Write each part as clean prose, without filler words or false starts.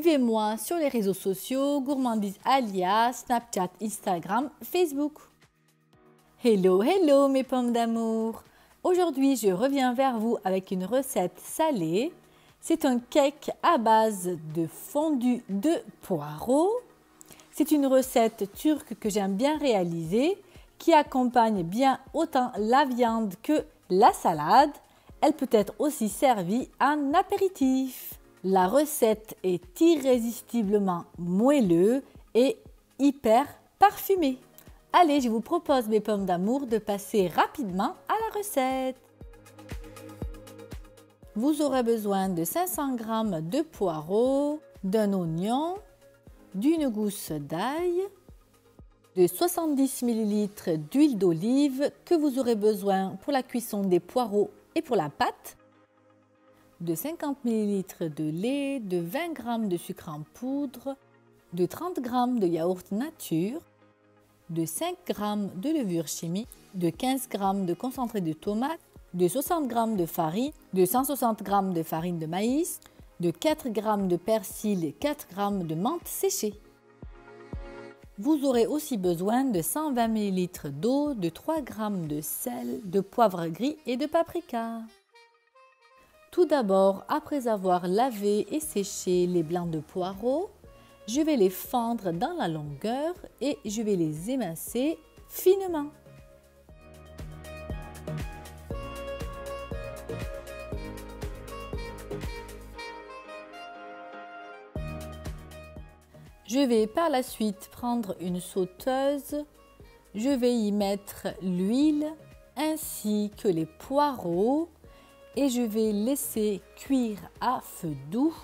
Suivez-moi sur les réseaux sociaux Gourmandise Alia, Snapchat, Instagram, Facebook. Hello, hello mes pommes d'amour! Aujourd'hui, je reviens vers vous avec une recette salée. C'est un cake à base de fondu de poireaux. C'est une recette turque que j'aime bien réaliser, qui accompagne bien autant la viande que la salade. Elle peut être aussi servie en apéritif. La recette est irrésistiblement moelleuse et hyper parfumée. Allez, je vous propose mes pommes d'amour de passer rapidement à la recette. Vous aurez besoin de 500 g de poireaux, d'un oignon, d'une gousse d'ail, de 70 ml d'huile d'olive que vous aurez besoin pour la cuisson des poireaux et pour la pâte, de 50 ml de lait, de 20 g de sucre en poudre, de 30 g de yaourt nature, de 5 g de levure chimique, de 15 g de concentré de tomate, de 60 g de farine, de 160 g de farine de maïs, de 4 g de persil et 4 g de menthe séchée. Vous aurez aussi besoin de 120 ml d'eau, de 3 g de sel, de poivre gris et de paprika. Tout d'abord, après avoir lavé et séché les blancs de poireaux, je vais les fendre dans la longueur et je vais les émincer finement. Je vais par la suite prendre une sauteuse. Je vais y mettre l'huile ainsi que les poireaux et je vais laisser cuire à feu doux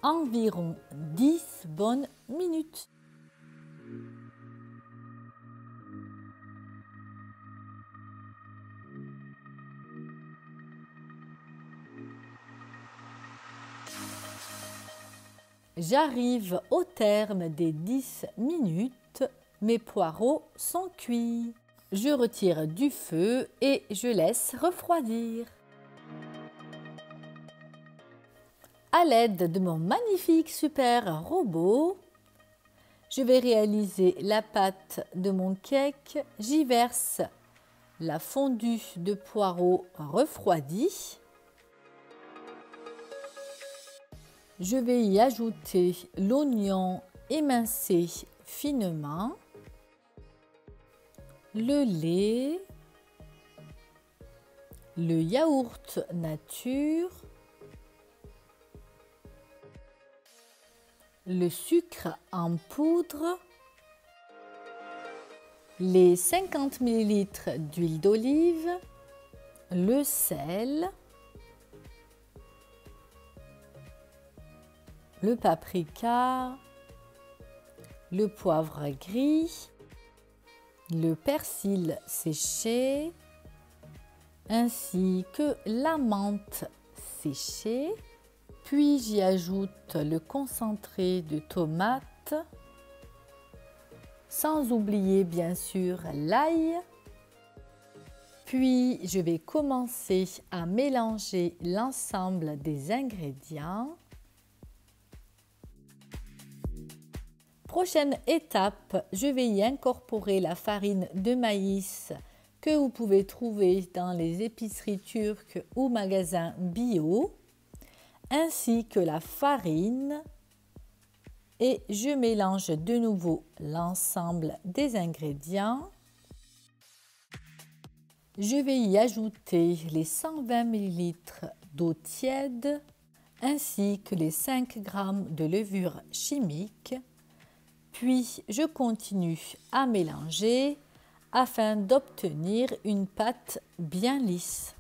environ 10 bonnes minutes. J'arrive au terme des 10 minutes, mes poireaux sont cuits. Je retire du feu et je laisse refroidir. À l'aide de mon magnifique super robot, je vais réaliser la pâte de mon cake. J'y verse la fondue de poireaux refroidie. Je vais y ajouter l'oignon émincé finement, le lait, le yaourt nature, le sucre en poudre, les 50 ml d'huile d'olive, le sel, le paprika, le poivre gris, le persil séché, ainsi que la menthe séchée. Puis j'y ajoute le concentré de tomate, sans oublier bien sûr l'ail. Puis je vais commencer à mélanger l'ensemble des ingrédients. Prochaine étape, je vais y incorporer la farine de maïs que vous pouvez trouver dans les épiceries turques ou magasins bio, ainsi que la farine, et je mélange de nouveau l'ensemble des ingrédients. Je vais y ajouter les 120 ml d'eau tiède ainsi que les 5 g de levure chimique. Puis je continue à mélanger afin d'obtenir une pâte bien lisse.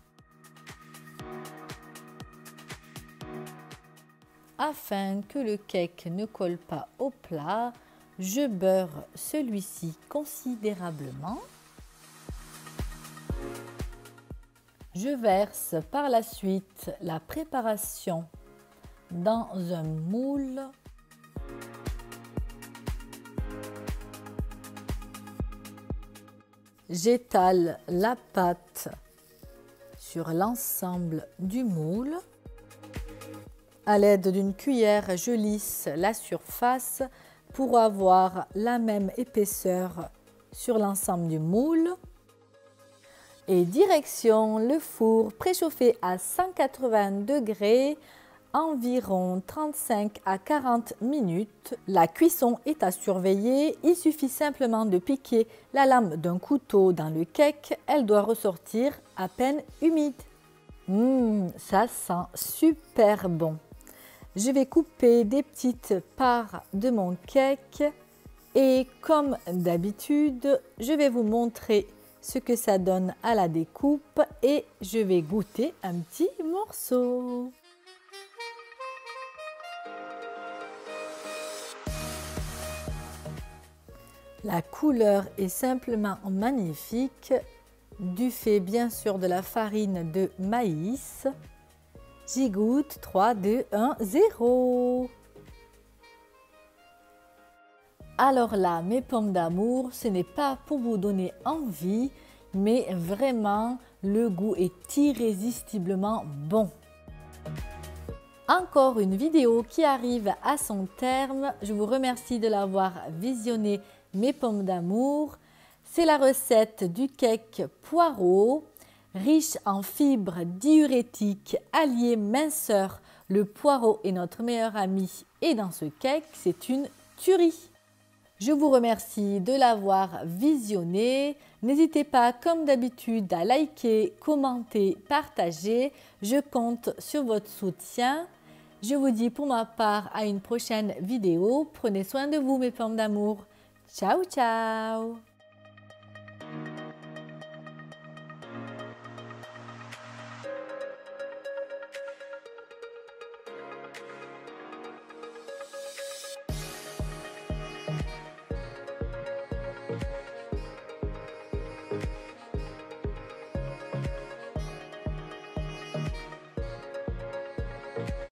Afin que le cake ne colle pas au plat, je beurre celui-ci considérablement. Je verse par la suite la préparation dans un moule. J'étale la pâte sur l'ensemble du moule. À l'aide d'une cuillère, je lisse la surface pour avoir la même épaisseur sur l'ensemble du moule. Et direction le four préchauffé à 180 degrés, environ 35 à 40 minutes. La cuisson est à surveiller. Il suffit simplement de piquer la lame d'un couteau dans le cake. Elle doit ressortir à peine humide. Ça sent super bon. Je vais couper des petites parts de mon cake et comme d'habitude, je vais vous montrer ce que ça donne à la découpe et je vais goûter un petit morceau. La couleur est simplement magnifique, du fait bien sûr de la farine de maïs. J'y goûte. 3, 2, 1, 0. Alors là, mes pommes d'amour, ce n'est pas pour vous donner envie, mais vraiment, le goût est irrésistiblement bon. Encore une vidéo qui arrive à son terme. Je vous remercie de l'avoir visionné, mes pommes d'amour. C'est la recette du cake poireau, riche en fibres diurétiques, allié minceur. Le poireau est notre meilleur ami et dans ce cake, c'est une tuerie. Je vous remercie de l'avoir visionné. N'hésitez pas, comme d'habitude, à liker, commenter, partager. Je compte sur votre soutien. Je vous dis pour ma part à une prochaine vidéo. Prenez soin de vous, mes pommes d'amour. Ciao, ciao!